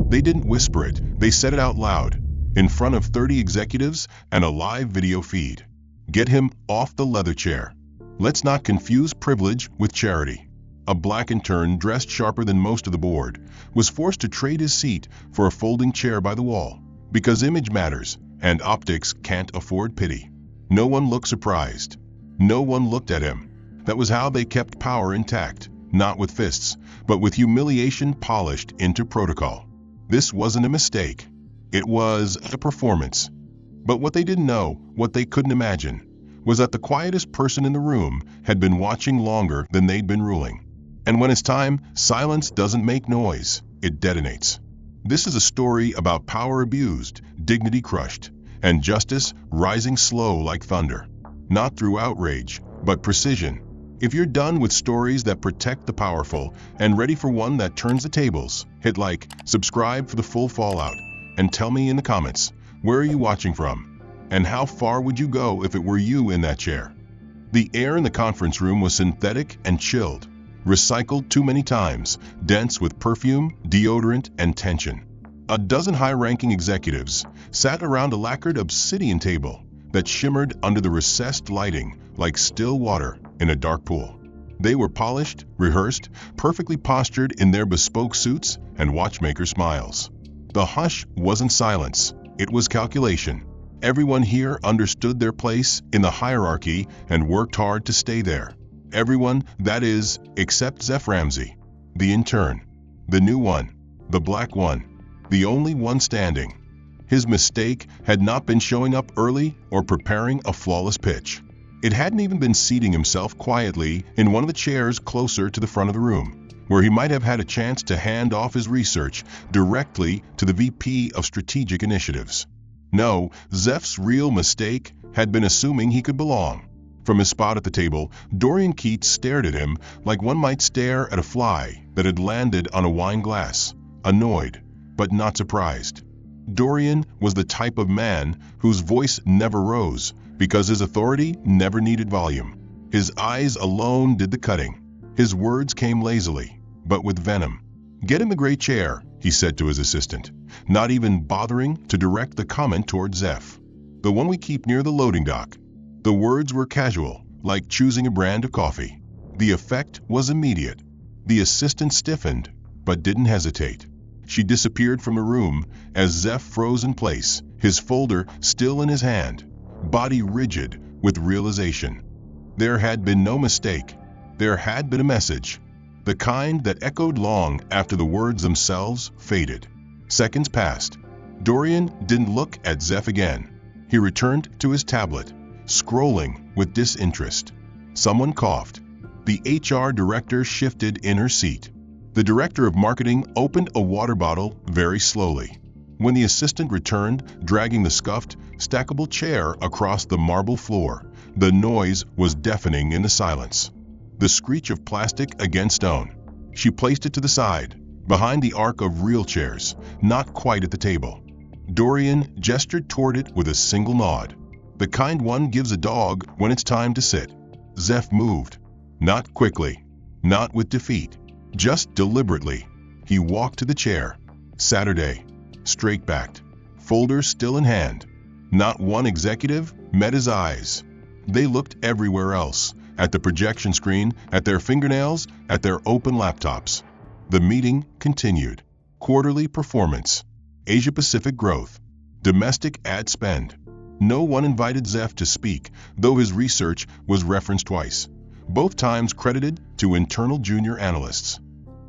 They didn't whisper it, they said it out loud, in front of 30 executives and a live video feed. Get him off the leather chair. Let's not confuse privilege with charity. A black intern, dressed sharper than most of the board, was forced to trade his seat for a folding chair by the wall, because image matters and optics can't afford pity. No one looked surprised. No one looked at him. That was how they kept power intact, not with fists, but with humiliation polished into protocol. This wasn't a mistake. It was a performance. But what they didn't know, what they couldn't imagine, was that the quietest person in the room had been watching longer than they'd been ruling. And when it's time, silence doesn't make noise, it detonates. This is a story about power abused, dignity crushed, and justice rising slow like thunder. Not through outrage, but precision. If you're done with stories that protect the powerful and ready for one that turns the tables, hit like, subscribe for the full fallout, and tell me in the comments, where are you watching from? And how far would you go if it were you in that chair? The air in the conference room was synthetic and chilled, recycled too many times, dense with perfume, deodorant, and tension. A dozen high-ranking executives sat around a lacquered obsidian table that shimmered under the recessed lighting like still water in a dark pool. They were polished, rehearsed, perfectly postured in their bespoke suits and watchmaker smiles. The hush wasn't silence, it was calculation. Everyone here understood their place in the hierarchy and worked hard to stay there. Everyone, that is, except Zeph Ramsey, the intern, the new one, the black one, the only one standing. His mistake had not been showing up early or preparing a flawless pitch. It hadn't even been seating himself quietly in one of the chairs closer to the front of the room, where he might have had a chance to hand off his research directly to the VP of Strategic Initiatives. No, Zeph's real mistake had been assuming he could belong. From his spot at the table, Dorian Keats stared at him like one might stare at a fly that had landed on a wine glass, annoyed, but not surprised. Dorian was the type of man whose voice never rose because his authority never needed volume. His eyes alone did the cutting. His words came lazily, but with venom. "Get in the gray chair," he said to his assistant, not even bothering to direct the comment toward Zeph. "The one we keep near the loading dock." The words were casual, like choosing a brand of coffee. The effect was immediate. The assistant stiffened, but didn't hesitate. She disappeared from the room as Zeph froze in place, his folder still in his hand, body rigid with realization. There had been no mistake. There had been a message, the kind that echoed long after the words themselves faded. Seconds passed. Dorian didn't look at Zeph again. He returned to his tablet, scrolling with disinterest. Someone coughed. The HR director shifted in her seat. The director of marketing opened a water bottle very slowly. When the assistant returned, dragging the scuffed, stackable chair across the marble floor, the noise was deafening in the silence. The screech of plastic against stone. She placed it to the side, behind the arc of real chairs, not quite at the table. Dorian gestured toward it with a single nod. The kind one gives a dog when it's time to sit. Zeph moved. Not quickly, not with defeat, just deliberately. He walked to the chair. Saturday, straight-backed, folder still in hand. Not one executive met his eyes. They looked everywhere else, at the projection screen, at their fingernails, at their open laptops. The meeting continued. Quarterly performance, Asia-Pacific growth, domestic ad spend. No one invited Zeph to speak, though his research was referenced twice, both times credited to internal junior analysts.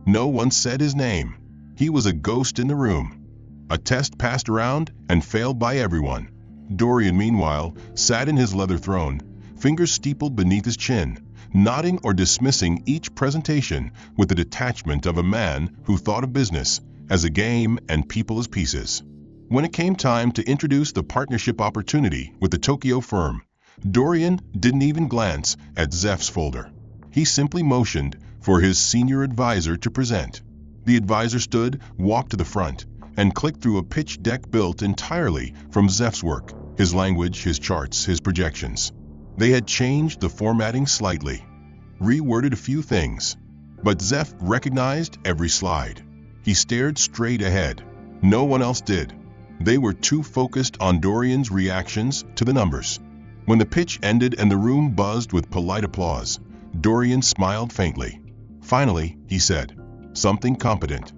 No one said his name. He was a ghost in the room. A test passed around and failed by everyone. Dorian, meanwhile, sat in his leather throne, fingers steepled beneath his chin, nodding or dismissing each presentation with the detachment of a man who thought of business as a game and people as pieces. When it came time to introduce the partnership opportunity with the Tokyo firm, Dorian didn't even glance at Zeph's folder. He simply motioned for his senior advisor to present. The advisor stood, walked to the front, and clicked through a pitch deck built entirely from Zeph's work, his language, his charts, his projections. They had changed the formatting slightly, reworded a few things, but Zeph recognized every slide. He stared straight ahead, No one else did. They were too focused on Dorian's reactions to the numbers. When the pitch ended and the room buzzed with polite applause, Dorian smiled faintly. Finally, he said, something competent.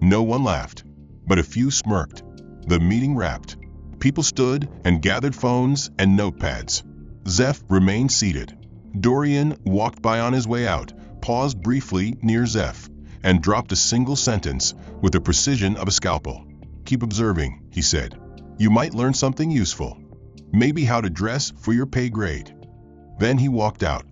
No one laughed, but a few smirked. The meeting wrapped. People stood and gathered phones and notepads. Zeph remained seated. Dorian walked by on his way out, paused briefly near Zeph, and dropped a single sentence with the precision of a scalpel. Keep observing, he said. You might learn something useful. Maybe how to dress for your pay grade. Then he walked out.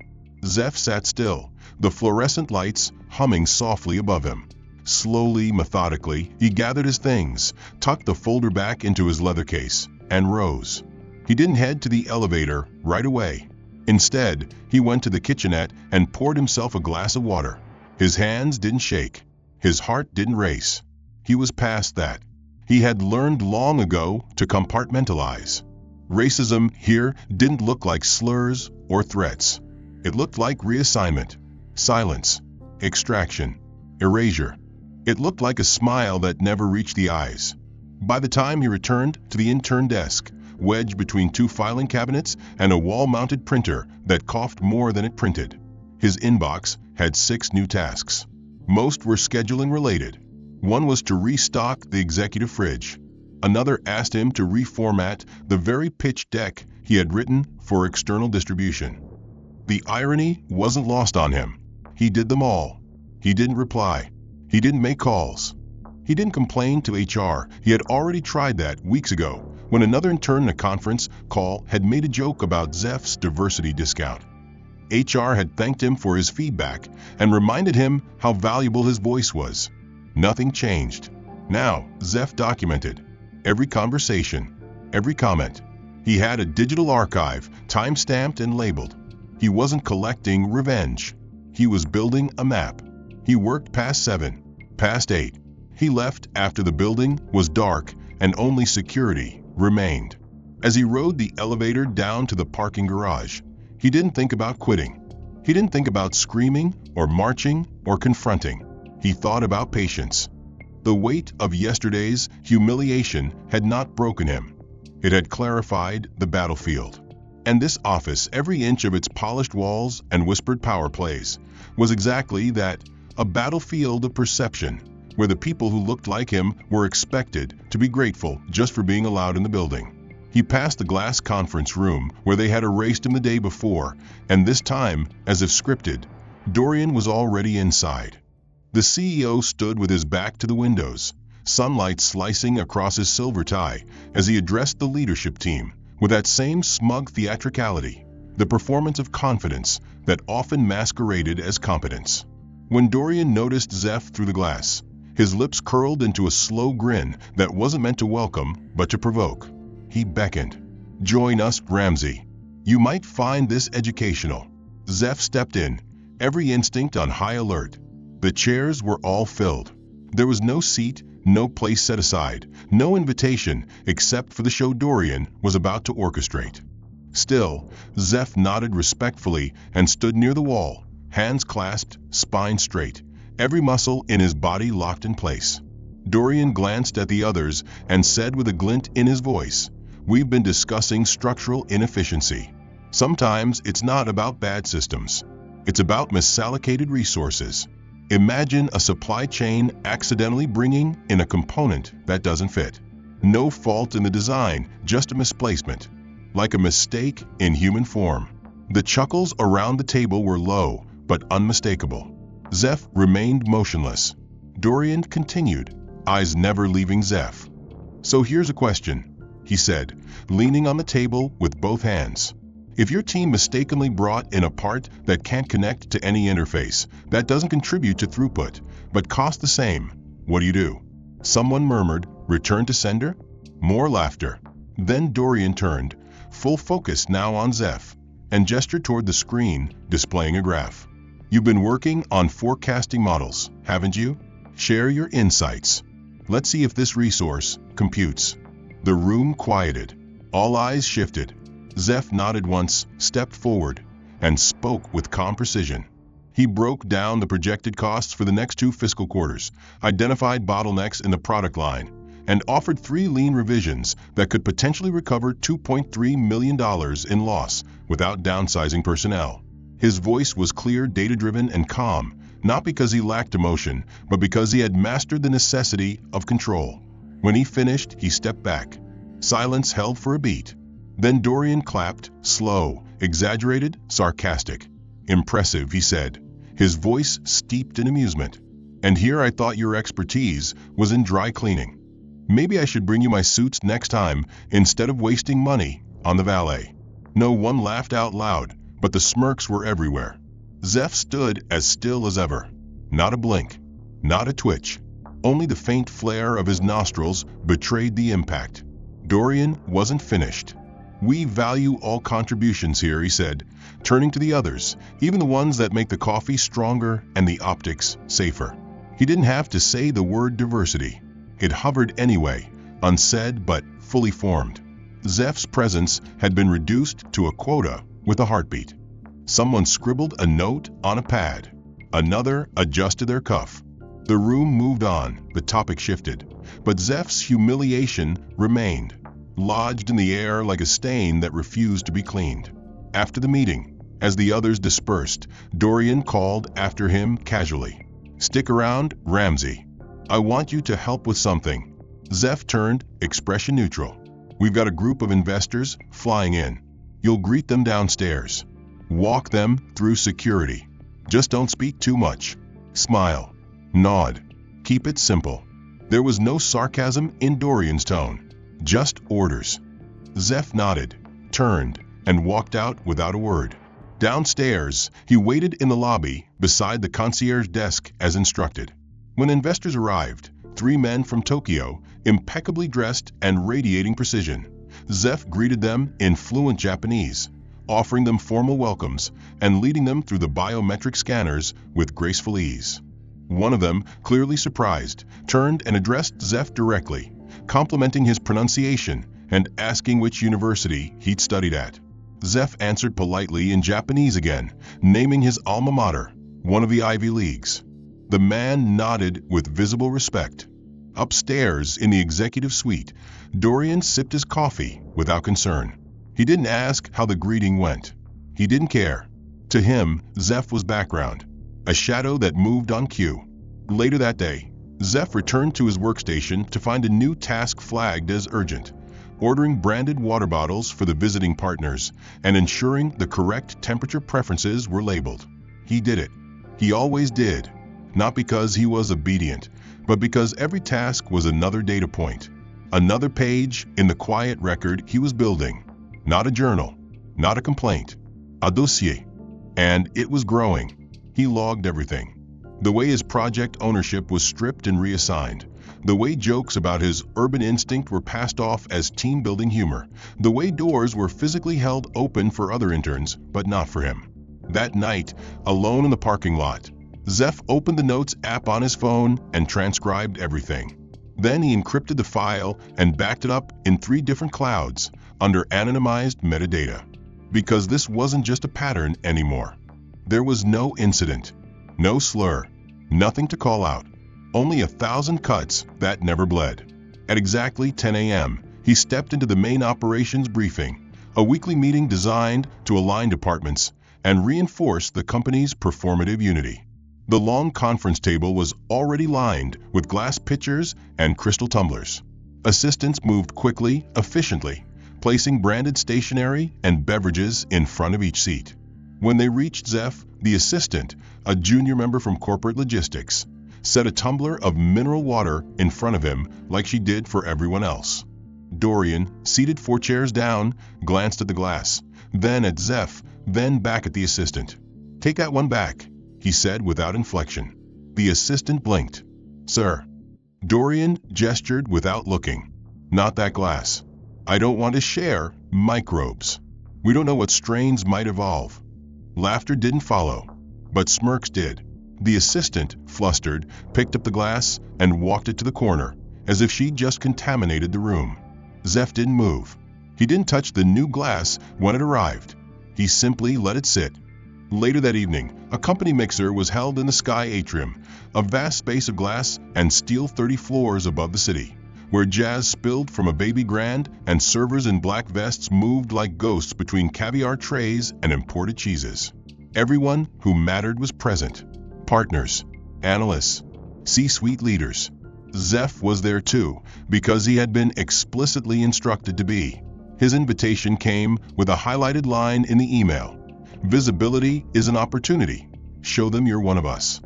Zeph sat still, the fluorescent lights humming softly above him. Slowly, methodically, he gathered his things, tucked the folder back into his leather case, and rose. He didn't head to the elevator right away. Instead, he went to the kitchenette and poured himself a glass of water. His hands didn't shake. His heart didn't race. He was past that. He had learned long ago to compartmentalize. Racism here didn't look like slurs or threats. It looked like reassignment, silence, extraction, erasure. It looked like a smile that never reached the eyes. By the time he returned to the intern desk, wedged between two filing cabinets and a wall-mounted printer that coughed more than it printed, his inbox had 6 new tasks. Most were scheduling related. One was to restock the executive fridge. Another asked him to reformat the very pitch deck he had written for external distribution. The irony wasn't lost on him. He did them all. He didn't reply. He didn't make calls. He didn't complain to HR. He had already tried that weeks ago when another intern in a conference call had made a joke about Zeph's diversity discount. HR had thanked him for his feedback and reminded him how valuable his voice was. Nothing changed. Now, Zeph documented every conversation, every comment. He had a digital archive, time-stamped and labeled. He wasn't collecting revenge. He was building a map. He worked past 7, past 8. He left after the building was dark and only security remained. As he rode the elevator down to the parking garage, he didn't think about quitting. He didn't think about screaming or marching or confronting. He thought about patience. The weight of yesterday's humiliation had not broken him. It had clarified the battlefield. And this office, every inch of its polished walls and whispered power plays, was exactly that, a battlefield of perception, where the people who looked like him were expected to be grateful just for being allowed in the building. He passed the glass conference room where they had erased him the day before, and this time, as if scripted, Dorian was already inside. The CEO stood with his back to the windows, sunlight slicing across his silver tie as he addressed the leadership team with that same smug theatricality, the performance of confidence that often masqueraded as competence. When Dorian noticed Zeph through the glass, his lips curled into a slow grin that wasn't meant to welcome but to provoke. He beckoned. "Join us, Ramsey. You might find this educational." Zeph stepped in, every instinct on high alert. The chairs were all filled. There was no seat, no place set aside, no invitation except for the show Dorian was about to orchestrate. Still, Zeph nodded respectfully and stood near the wall, hands clasped, spine straight, every muscle in his body locked in place. Dorian glanced at the others and said with a glint in his voice, "We've been discussing structural inefficiency. Sometimes it's not about bad systems. It's about misallocated resources. Imagine a supply chain accidentally bringing in a component that doesn't fit. No fault in the design, just a misplacement. Like a mistake in human form." The chuckles around the table were low, but unmistakable. Zeph remained motionless. Dorian continued, eyes never leaving Zeph. "So here's a question," he said, leaning on the table with both hands. "If your team mistakenly brought in a part that can't connect to any interface, that doesn't contribute to throughput, but costs the same, what do you do?" Someone murmured, "Return to sender?" More laughter. Then Dorian turned, full focus now on Zeph, and gestured toward the screen displaying a graph. "You've been working on forecasting models, haven't you? Share your insights. Let's see if this resource computes." The room quieted. All eyes shifted. Zeph nodded once, stepped forward, and spoke with calm precision. He broke down the projected costs for the next 2 fiscal quarters, identified bottlenecks in the product line, and offered 3 lean revisions that could potentially recover $2.3 million in loss without downsizing personnel. His voice was clear, data-driven, and calm, not because he lacked emotion, but because he had mastered the necessity of control. When he finished, he stepped back. Silence held for a beat. Then Dorian clapped, slow, exaggerated, sarcastic. "Impressive," he said, his voice steeped in amusement. "And here I thought your expertise was in dry cleaning. Maybe I should bring you my suits next time instead of wasting money on the valet." No one laughed out loud, but the smirks were everywhere. Zeph stood as still as ever. Not a blink, not a twitch. Only the faint flare of his nostrils betrayed the impact. Dorian wasn't finished. "We value all contributions here," he said, turning to the others, even the ones that make the coffee stronger and the optics safer. He didn't have to say the word diversity. It hovered anyway, unsaid but fully formed. Zeph's presence had been reduced to a quota with a heartbeat. Someone scribbled a note on a pad. Another adjusted their cuff. The room moved on, the topic shifted, but Zeph's humiliation remained, lodged in the air like a stain that refused to be cleaned. After the meeting, as the others dispersed, Dorian called after him casually. "Stick around, Ramsey. I want you to help with something." Zeph turned, expression neutral. "We've got a group of investors flying in. You'll greet them downstairs. Walk them through security. Just don't speak too much. Smile. Nod. Keep it simple." There was no sarcasm in Dorian's tone. Just orders. Zeph nodded, turned, and walked out without a word. Downstairs, he waited in the lobby beside the concierge desk as instructed. When investors arrived, 3 men from Tokyo, impeccably dressed and radiating precision. Zeph greeted them in fluent Japanese, offering them formal welcomes and leading them through the biometric scanners with graceful ease. One of them, clearly surprised, turned and addressed Zeph directly, complimenting his pronunciation and asking which university he'd studied at. Zeph answered politely in Japanese again, naming his alma mater, one of the Ivy Leagues. The man nodded with visible respect. Upstairs, in the executive suite, Dorian sipped his coffee without concern. He didn't ask how the greeting went. He didn't care. To him, Zeph was background, a shadow that moved on cue. Later that day, Zeph returned to his workstation to find a new task flagged as urgent, ordering branded water bottles for the visiting partners and ensuring the correct temperature preferences were labeled. He did it. He always did. Not because he was obedient, but because every task was another data point, another page in the quiet record he was building. Not a journal, not a complaint, a dossier. And it was growing. He logged everything. The way his project ownership was stripped and reassigned, the way jokes about his urban instinct were passed off as team-building humor, the way doors were physically held open for other interns, but not for him. That night, alone in the parking lot, Zeph opened the Notes app on his phone and transcribed everything. Then he encrypted the file and backed it up in 3 different clouds under anonymized metadata. Because this wasn't just a pattern anymore. There was no incident, no slur, nothing to call out. Only 1,000 cuts that never bled. At exactly 10 a.m., he stepped into the main operations briefing, a weekly meeting designed to align departments and reinforce the company's performative unity. The long conference table was already lined with glass pitchers and crystal tumblers. Assistants moved quickly, efficiently, placing branded stationery and beverages in front of each seat. When they reached Zeph, the assistant, a junior member from corporate logistics, set a tumbler of mineral water in front of him like she did for everyone else. Dorian, seated 4 chairs down, glanced at the glass, then at Zeph, then back at the assistant. "Take that one back," he said without inflection. The assistant blinked. "Sir." Dorian gestured without looking. "Not that glass. I don't want to share microbes. We don't know what strains might evolve." Laughter didn't follow, but smirks did. The assistant, flustered, picked up the glass and walked it to the corner, as if she'd just contaminated the room. Zeph didn't move. He didn't touch the new glass when it arrived. He simply let it sit. Later that evening, a company mixer was held in the Sky Atrium, a vast space of glass and steel 30 floors above the city, where jazz spilled from a baby grand and servers in black vests moved like ghosts between caviar trays and imported cheeses. Everyone who mattered was present. Partners, analysts, C-suite leaders. Wacth was there too, because he had been explicitly instructed to be. His invitation came with a highlighted line in the email. Visibility is an opportunity. Show them you're one of us.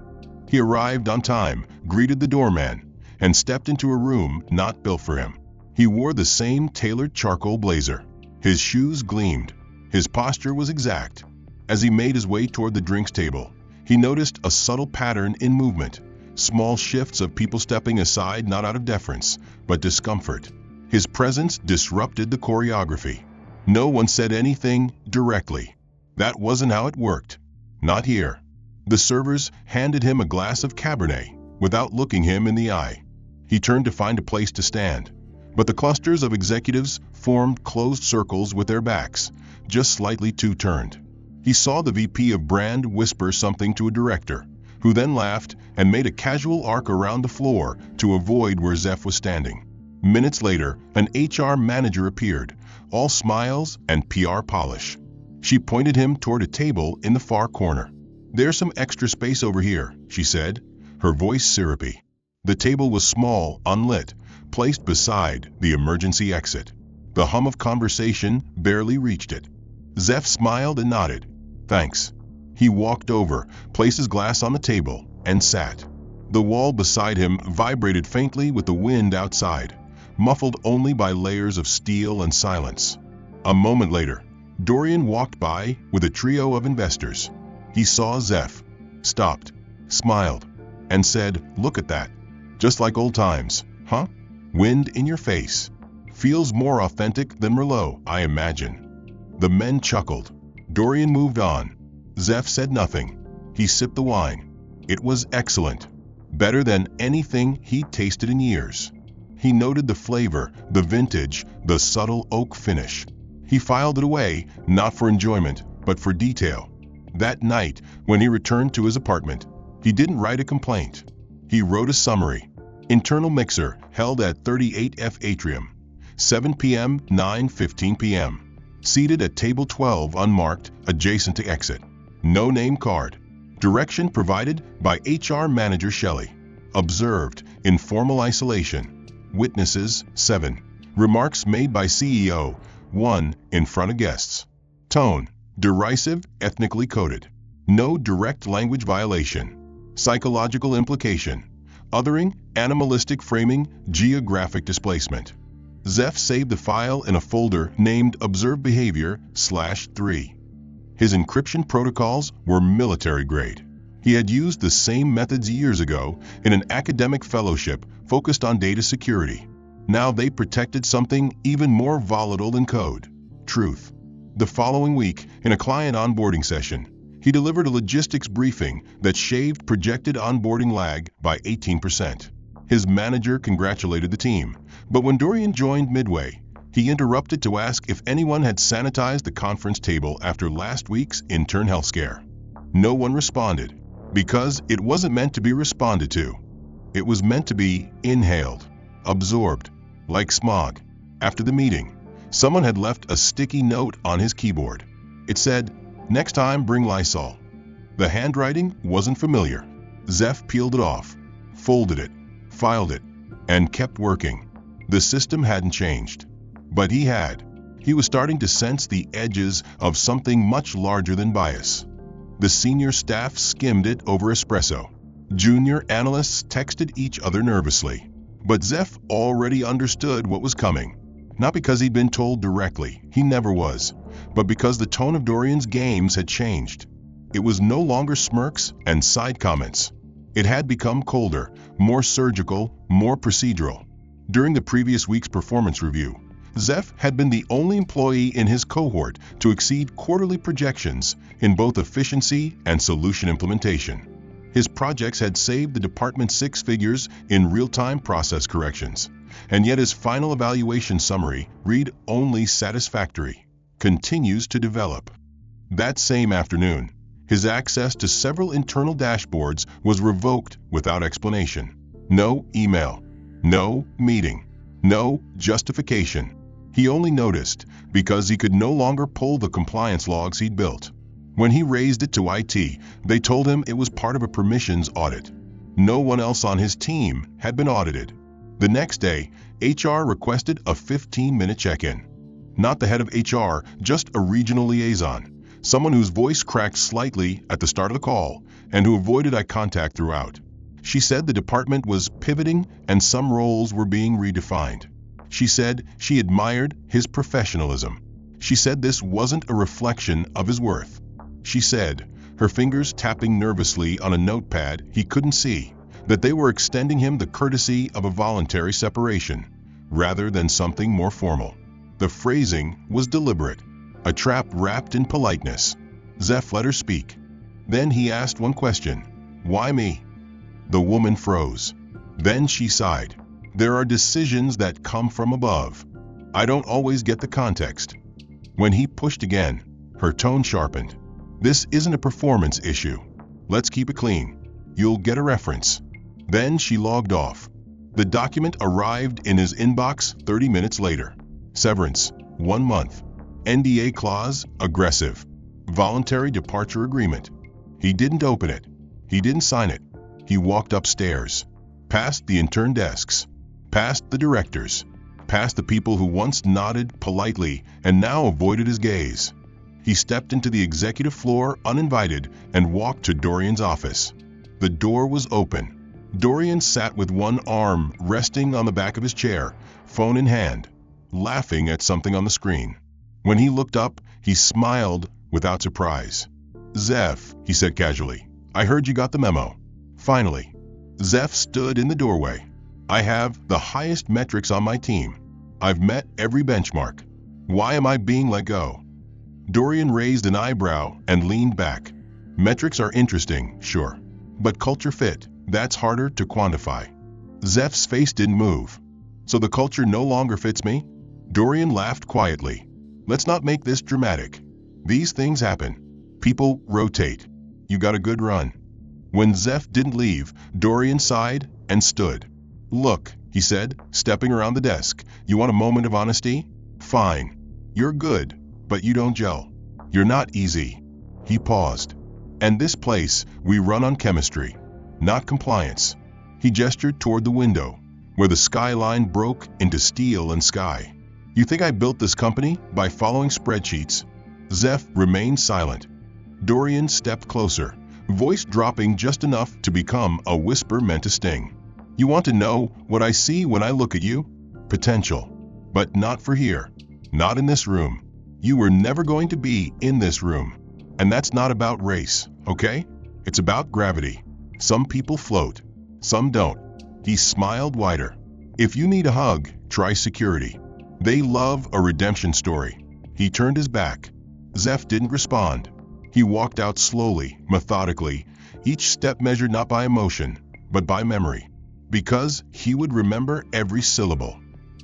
He arrived on time, greeted the doorman, and stepped into a room not built for him. He wore the same tailored charcoal blazer. His shoes gleamed. His posture was exact. As he made his way toward the drinks table, he noticed a subtle pattern in movement, small shifts of people stepping aside not out of deference, but discomfort. His presence disrupted the choreography. No one said anything directly. That wasn't how it worked. Not here. The servers handed him a glass of Cabernet without looking him in the eye. He turned to find a place to stand, but the clusters of executives formed closed circles with their backs, just slightly too turned. He saw the VP of brand whisper something to a director, who then laughed and made a casual arc around the floor to avoid where Wacth was standing. Minutes later, an HR manager appeared, all smiles and PR polish. She pointed him toward a table in the far corner. "There's some extra space over here," she said, her voice syrupy. The table was small, unlit, placed beside the emergency exit. The hum of conversation barely reached it. Wacth smiled and nodded. "Thanks." He walked over, placed his glass on the table, and sat. The wall beside him vibrated faintly with the wind outside, muffled only by layers of steel and silence. A moment later, Dorian walked by with a trio of investors. He saw Wacth, stopped, smiled, and said, "Look at that. Just like old times, huh? Wind in your face. Feels more authentic than Merlot, I imagine." The men chuckled. Dorian moved on. Wacth said nothing. He sipped the wine. It was excellent. Better than anything he'd tasted in years. He noted the flavor, the vintage, the subtle oak finish. He filed it away, not for enjoyment, but for detail. That night, when he returned to his apartment, he didn't write a complaint. He wrote a summary. Internal mixer held at 38F Atrium. 7 p.m., 9:15 p.m. Seated at table 12 unmarked, adjacent to exit. No name card. Direction provided by HR Manager Shelley. Observed, informal isolation. Witnesses, 7. Remarks made by CEO, 1, in front of guests. Tone, derisive, ethnically coded. No direct language violation. Psychological implication. Othering, animalistic framing, geographic displacement. Wacth saved the file in a folder named Observed Behavior/3. His encryption protocols were military grade. He had used the same methods years ago in an academic fellowship focused on data security. Now they protected something even more volatile than code: truth. The following week, in a client onboarding session, he delivered a logistics briefing that shaved projected onboarding lag by 18%. His manager congratulated the team, but when Dorian joined midway, he interrupted to ask if anyone had sanitized the conference table after last week's intern health scare. No one responded, because it wasn't meant to be responded to. It was meant to be inhaled, absorbed, like smog. After the meeting, someone had left a sticky note on his keyboard. It said, "Next time bring Lysol." The handwriting wasn't familiar. Wacth peeled it off, folded it, filed it, and kept working. The system hadn't changed. But he had. He was starting to sense the edges of something much larger than bias. The senior staff skimmed it over espresso. Junior analysts texted each other nervously. But Wacth already understood what was coming. Not because he'd been told directly, he never was, but because the tone of Dorian's games had changed. It was no longer smirks and side comments. It had become colder, more surgical, more procedural. During the previous week's performance review, Wacth had been the only employee in his cohort to exceed quarterly projections in both efficiency and solution implementation. His projects had saved the department 6 figures in real-time process corrections, and yet his final evaluation summary read only satisfactory, continues to develop. That same afternoon, his access to several internal dashboards was revoked without explanation. No email, no meeting, No justification. He only noticed because he could no longer pull the compliance logs he'd built. When he raised it to IT, they told him it was part of a permissions audit. No one else on his team had been audited. The next day, HR requested a 15-minute check-in. Not the head of HR, just a regional liaison, someone whose voice cracked slightly at the start of the call and who avoided eye contact throughout. She said the department was pivoting and some roles were being redefined. She said she admired his professionalism. She said this wasn't a reflection of his worth. She said, her fingers tapping nervously on a notepad he couldn't see, that they were extending him the courtesy of a voluntary separation, rather than something more formal. The phrasing was deliberate, a trap wrapped in politeness. Zeph let her speak. Then he asked one question. Why me? The woman froze. Then she sighed. There are decisions that come from above. I don't always get the context. When he pushed again, her tone sharpened. This isn't a performance issue. Let's keep it clean. You'll get a reference. Then she logged off. The document arrived in his inbox 30 minutes later. Severance, 1 month. NDA clause, aggressive. Voluntary departure agreement. He didn't open it. He didn't sign it. He walked upstairs, past the intern desks, past the directors, past the people who once nodded politely and now avoided his gaze. He stepped into the executive floor uninvited and walked to Dorian's office. The door was open. Dorian sat with one arm resting on the back of his chair, phone in hand, laughing at something on the screen. When he looked up, he smiled without surprise. Zeph, he said casually, I heard you got the memo. Finally. Zeph stood in the doorway. I have the highest metrics on my team. I've met every benchmark. Why am I being let go? Dorian raised an eyebrow and leaned back. Metrics are interesting, sure. But culture fit, that's harder to quantify. Zeph's face didn't move. So the culture no longer fits me? Dorian laughed quietly. Let's not make this dramatic. These things happen. People rotate. You got a good run. When Zeph didn't leave, Dorian sighed and stood. Look, he said, stepping around the desk. You want a moment of honesty? Fine. You're good, but you don't gel. You're not easy. He paused. And this place, we run on chemistry, not compliance. He gestured toward the window, where the skyline broke into steel and sky. You think I built this company by following spreadsheets? Zeph remained silent. Dorian stepped closer, voice dropping just enough to become a whisper meant to sting. You want to know what I see when I look at you? Potential. But not for here. Not in this room. You were never going to be in this room. And that's not about race, okay? It's about gravity. Some people float. Some don't. He smiled wider. If you need a hug, try security. They love a redemption story. He turned his back. Zeph didn't respond. He walked out slowly, methodically, each step measured not by emotion, but by memory. Because he would remember every syllable.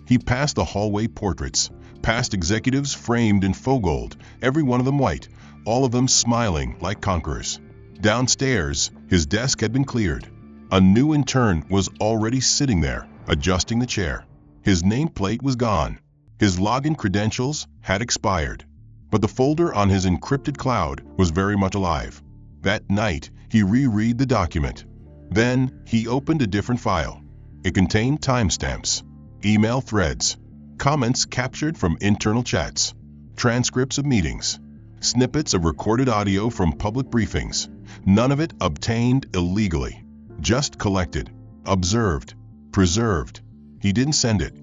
He passed the hallway portraits, past executives framed in faux gold, every one of them white, all of them smiling like conquerors. Downstairs, his desk had been cleared. A new intern was already sitting there, adjusting the chair. His nameplate was gone. His login credentials had expired. But the folder on his encrypted cloud was very much alive. That night, he reread the document. Then, he opened a different file. It contained timestamps, email threads, comments captured from internal chats, transcripts of meetings, snippets of recorded audio from public briefings. None of it obtained illegally. Just collected, observed, preserved. He didn't send it.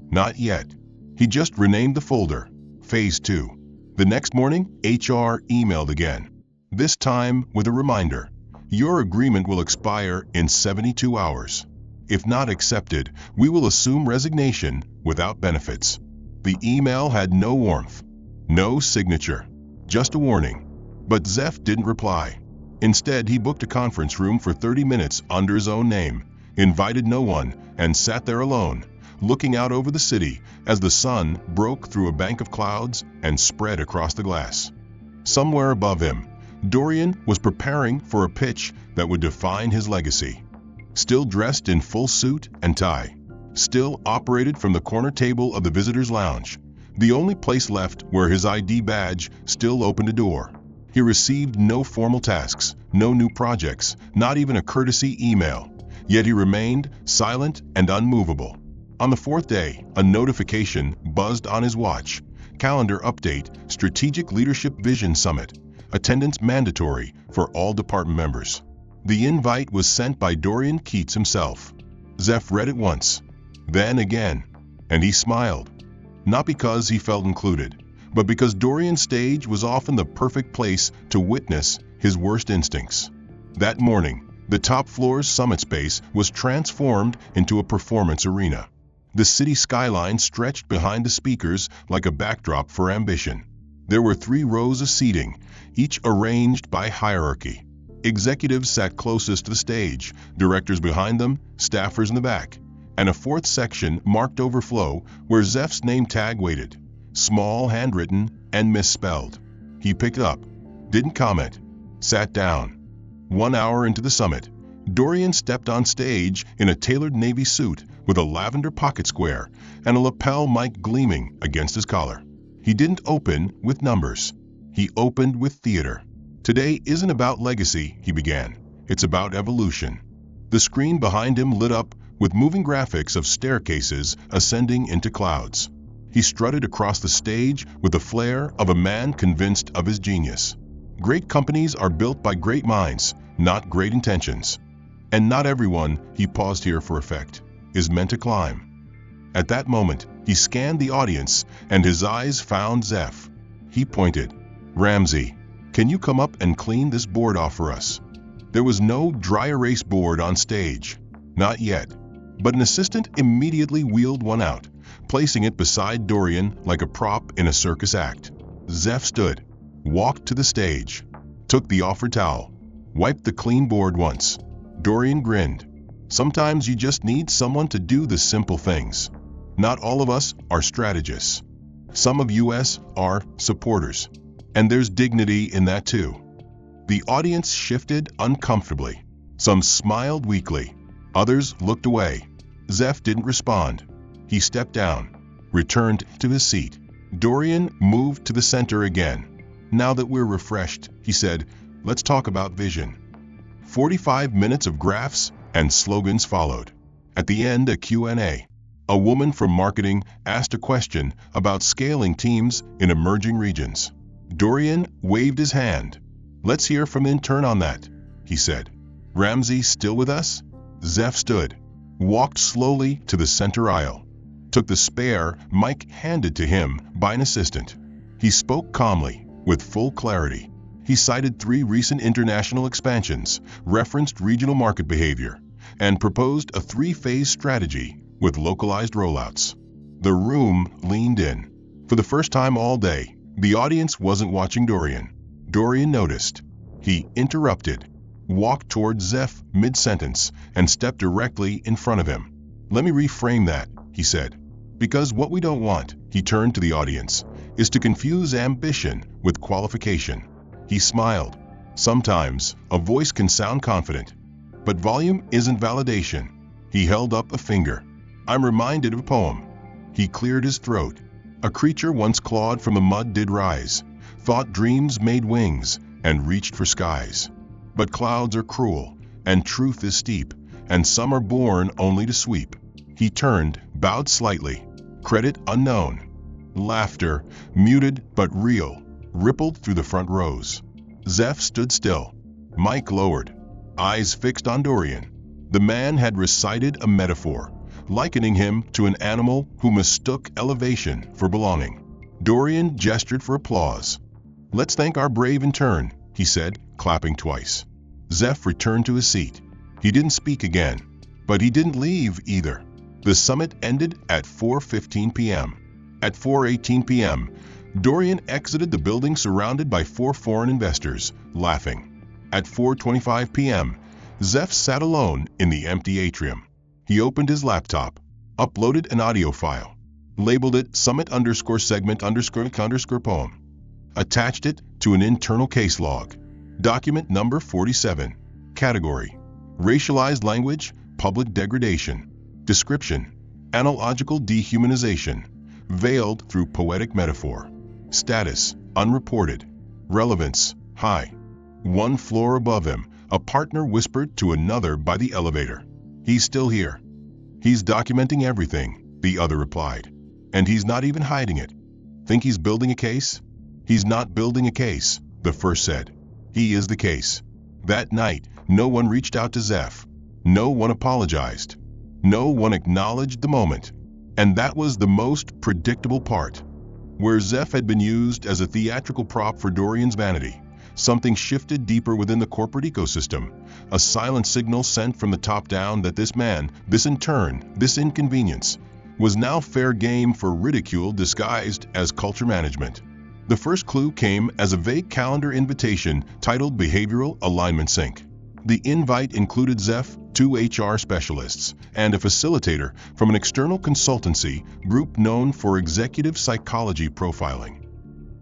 Not yet. He just renamed the folder, Phase 2. The next morning, HR emailed again. This time with a reminder. Your agreement will expire in 72 hours. If not accepted, we will assume resignation without benefits. The email had no warmth, no signature, just a warning. But Zeph didn't reply. Instead, he booked a conference room for 30 minutes under his own name, invited no one, and sat there alone, looking out over the city as the sun broke through a bank of clouds and spread across the glass. Somewhere above him, Dorian was preparing for a pitch that would define his legacy. Still dressed in full suit and tie, still operated from the corner table of the visitor's lounge, the only place left where his ID badge still opened a door. He received no formal tasks, no new projects, not even a courtesy email, yet he remained silent and unmovable. On the fourth day, a notification buzzed on his watch. Calendar update, Strategic Leadership Vision Summit. Attendance mandatory for all department members. The invite was sent by Dorian Keats himself. Zeph read it once, then again, and he smiled. Not because he felt included, but because Dorian's stage was often the perfect place to witness his worst instincts. That morning, the top floor's summit space was transformed into a performance arena. The city skyline stretched behind the speakers like a backdrop for ambition. There were 3 rows of seating, each arranged by hierarchy. Executives sat closest to the stage, directors behind them, staffers in the back, and a 4th section marked overflow where Zeph's name tag waited, small, handwritten, and misspelled. He picked it up, didn't comment, sat down. 1 hour into the summit, Dorian stepped on stage in a tailored navy suit with a lavender pocket square and a lapel mic gleaming against his collar. He didn't open with numbers. He opened with theater. Today isn't about legacy, he began. It's about evolution. The screen behind him lit up with moving graphics of staircases ascending into clouds. He strutted across the stage with the flair of a man convinced of his genius. Great companies are built by great minds, not great intentions. And not everyone, he paused here for effect, is meant to climb. At that moment, he scanned the audience, and his eyes found Zeph. He pointed. Ramsey, can you come up and clean this board off for us? There was no dry erase board on stage. Not yet. But an assistant immediately wheeled one out, placing it beside Dorian like a prop in a circus act. Zeph stood, walked to the stage, took the offered towel, wiped the clean board once. Dorian grinned. Sometimes you just need someone to do the simple things. Not all of us are strategists. Some of us are supporters. And there's dignity in that too. The audience shifted uncomfortably. Some smiled weakly. Others looked away. Zeph didn't respond. He stepped down, returned to his seat. Dorian moved to the center again. Now that we're refreshed, he said, let's talk about vision. 45 minutes of graphs and slogans followed. At the end, a Q&A. A woman from marketing asked a question about scaling teams in emerging regions. Dorian waved his hand. Let's hear from Intern on that, he said. Ramsey still with us? Zeph stood, walked slowly to the center aisle, took the spare mic handed to him by an assistant. He spoke calmly, with full clarity. He cited 3 recent international expansions, referenced regional market behavior, and proposed a 3-phase strategy with localized rollouts. The room leaned in. For the first time all day, the audience wasn't watching Dorian. Dorian noticed. He interrupted, walked toward Zeph mid-sentence, and stepped directly in front of him. Let me reframe that, he said. Because what we don't want, he turned to the audience, is to confuse ambition with qualification. He smiled. Sometimes, a voice can sound confident, but volume isn't validation. He held up a finger. I'm reminded of a poem. He cleared his throat. A creature once clawed from the mud did rise, thought dreams made wings, and reached for skies. But clouds are cruel, and truth is steep, and some are born only to sweep. He turned, bowed slightly. Credit unknown. Laughter, muted but real, rippled through the front rows. Zeph stood still, mic lowered, eyes fixed on Dorian. The man had recited a metaphor, likening him to an animal who mistook elevation for belonging. Dorian gestured for applause. Let's thank our brave intern, he said, clapping twice. Zeph returned to his seat. He didn't speak again, but he didn't leave either. The summit ended at 4:15 p.m. At 4:18 p.m., Dorian exited the building surrounded by 4 foreign investors, laughing. At 4:25 p.m., Zeph sat alone in the empty atrium. He opened his laptop, uploaded an audio file, labeled it summit_segment_poem, attached it to an internal case log. Document number 47. Category: racialized language, public degradation. Description: Analogical dehumanization, veiled through poetic metaphor. Status, unreported. Relevance, high. 1 floor above him, a partner whispered to another by the elevator. "He's still here. He's documenting everything," the other replied. "And he's not even hiding it. Think he's building a case?" "He's not building a case," the first said. "He is the case." That night, no one reached out to Zeph. No one apologized. No one acknowledged the moment. And that was the most predictable part. Where Zeph had been used as a theatrical prop for Dorian's vanity, something shifted deeper within the corporate ecosystem. A silent signal sent from the top down that this man, this intern, this inconvenience, was now fair game for ridicule disguised as culture management. The first clue came as a vague calendar invitation titled Behavioral Alignment Sync. The invite included Zeph, 2 HR specialists, and a facilitator from an external consultancy group known for executive psychology profiling.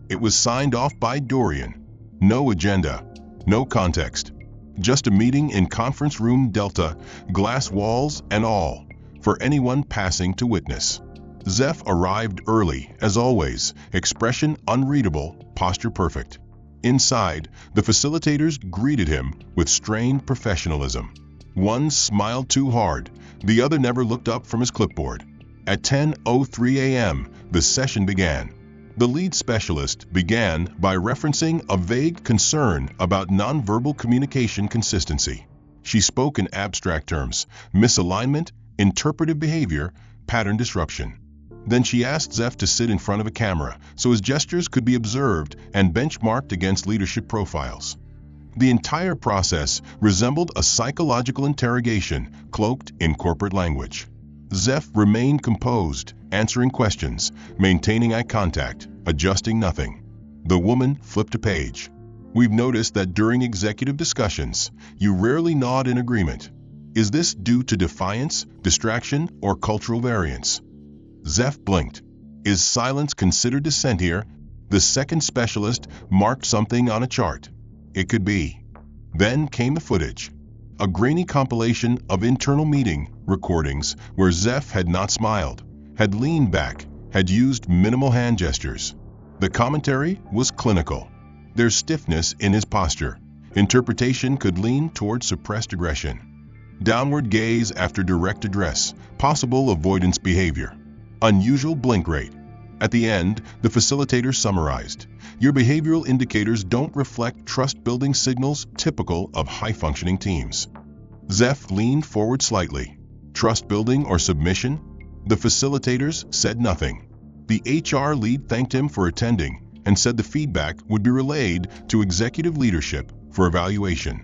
It was signed off by Dorian. No agenda, no context. Just a meeting in conference room Delta, glass walls and all, for anyone passing to witness. Zeph arrived early, as always, expression unreadable, posture perfect. Inside, the facilitators greeted him with strained professionalism. One smiled too hard, the other never looked up from his clipboard. At 10:03 a.m., the session began. The lead specialist began by referencing a vague concern about nonverbal communication consistency. She spoke in abstract terms: misalignment, interpretive behavior, pattern disruption. Then she asked Zeph to sit in front of a camera so his gestures could be observed and benchmarked against leadership profiles. The entire process resembled a psychological interrogation cloaked in corporate language. Zeph remained composed, answering questions, maintaining eye contact, adjusting nothing. The woman flipped a page. "We've noticed that during executive discussions, you rarely nod in agreement. Is this due to defiance, distraction, or cultural variance?" Zeph blinked. "Is silence considered dissent here?" The second specialist marked something on a chart. "It could be." Then came the footage. A grainy compilation of internal meeting recordings where Zeph had not smiled, had leaned back, had used minimal hand gestures. The commentary was clinical. There's stiffness in his posture. Interpretation could lean toward suppressed aggression. Downward gaze after direct address, possible avoidance behavior. Unusual blink rate. At the end, the facilitator summarized, "Your behavioral indicators don't reflect trust-building signals typical of high-functioning teams." Zeph leaned forward slightly. Trust-building or submission? The facilitators said nothing. The HR lead thanked him for attending and said the feedback would be relayed to executive leadership for evaluation.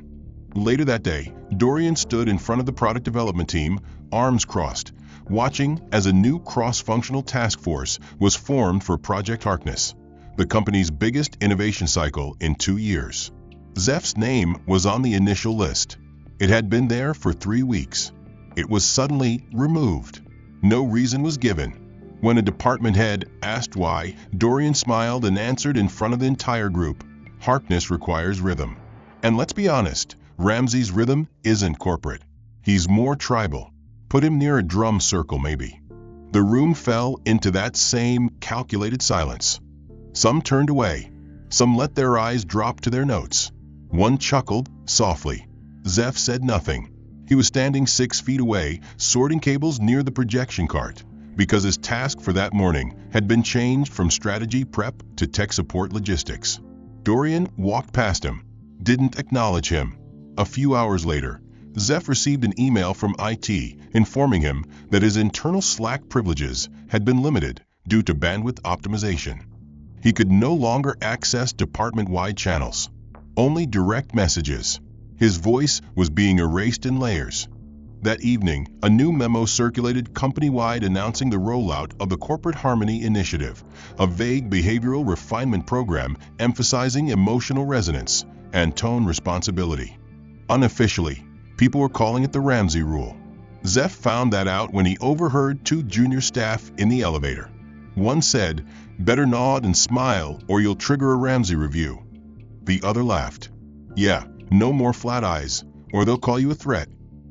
Later that day, Dorian stood in front of the product development team, arms crossed, watching as a new cross-functional task force was formed for Project Harkness, the company's biggest innovation cycle in 2 years. Zeph's name was on the initial list. It had been there for 3 weeks. It was suddenly removed. No reason was given. When a department head asked why, Dorian smiled and answered in front of the entire group, "Harkness requires rhythm." And let's be honest, Ramsey's rhythm isn't corporate. He's more tribal. Put him near a drum circle, maybe. The room fell into that same calculated silence. Some turned away. Some let their eyes drop to their notes. One chuckled softly. Zeph said nothing. He was standing 6 feet away, sorting cables near the projection cart, because his task for that morning had been changed from strategy prep to tech support logistics. Dorian walked past him, didn't acknowledge him. A few hours later, Zeph received an email from IT informing him that his internal Slack privileges had been limited due to bandwidth optimization. He could no longer access department-wide channels, only direct messages. His voice was being erased in layers. That evening, a new memo circulated company-wide announcing the rollout of the Corporate Harmony Initiative, a vague behavioral refinement program emphasizing emotional resonance and tone responsibility. Unofficially, people were calling it the Ramsey Rule. Zeph found that out when he overheard 2 junior staff in the elevator. One said, "Better nod and smile or you'll trigger a Ramsey review." The other laughed. "Yeah, no more flat eyes, or they'll call you a threat."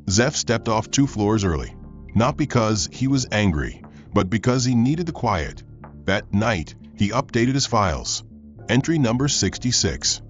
Zeph stepped off 2 floors early. Not because he was angry, but because he needed the quiet. That night, he updated his files. Entry number 66.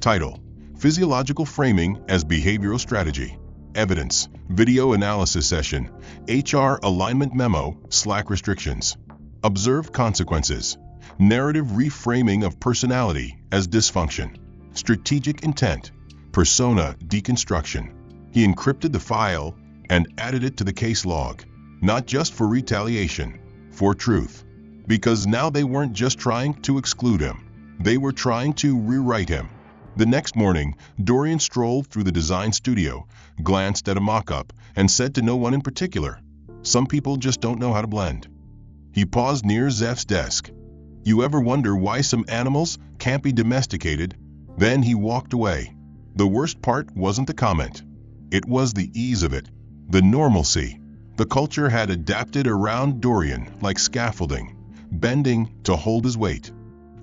Title: Physiological Framing as Behavioral Strategy. Evidence: Video Analysis Session, HR Alignment Memo, Slack Restrictions. Observed Consequences: Narrative Reframing of Personality as Dysfunction. Strategic Intent: Persona Deconstruction. He encrypted the file and added it to the case log, not just for retaliation, for truth. Because now they weren't just trying to exclude him, they were trying to rewrite him. The next morning, Dorian strolled through the design studio, glanced at a mock-up, and said to no one in particular, "Some people just don't know how to blend." He paused near Zeph's desk. "You ever wonder why some animals can't be domesticated?" Then he walked away. The worst part wasn't the comment. It was the ease of it, the normalcy. The culture had adapted around Dorian like scaffolding, bending to hold his weight.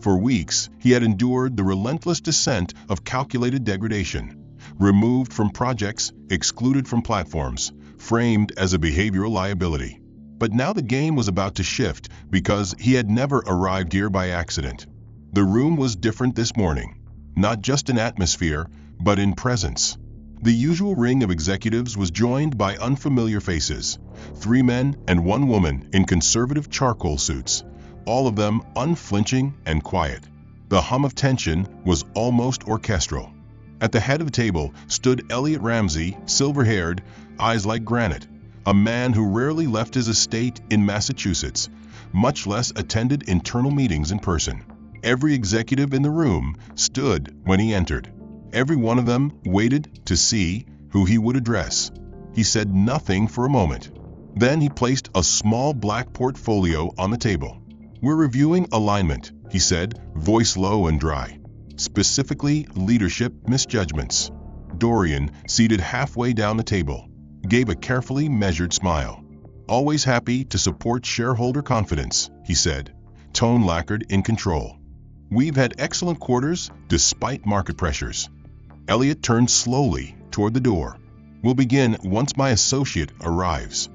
For weeks, he had endured the relentless descent of calculated degradation, removed from projects, excluded from platforms, framed as a behavioral liability. But now the game was about to shift because he had never arrived here by accident. The room was different this morning, not just in atmosphere, but in presence. The usual ring of executives was joined by unfamiliar faces, 3 men and 1 woman in conservative charcoal suits, all of them unflinching and quiet. The hum of tension was almost orchestral. At the head of the table stood Elliot Ramsey, silver-haired, eyes like granite, a man who rarely left his estate in Massachusetts, much less attended internal meetings in person. Every executive in the room stood when he entered. Every one of them waited to see who he would address. He said nothing for a moment. Then he placed a small black portfolio on the table. "We're reviewing alignment," he said, voice low and dry. "Specifically, leadership misjudgments." Dorian, seated halfway down the table, gave a carefully measured smile. "Always happy to support shareholder confidence," he said, tone lacquered in control. "We've had excellent quarters despite market pressures." Elliot turned slowly toward the door. "We'll begin once my associate arrives."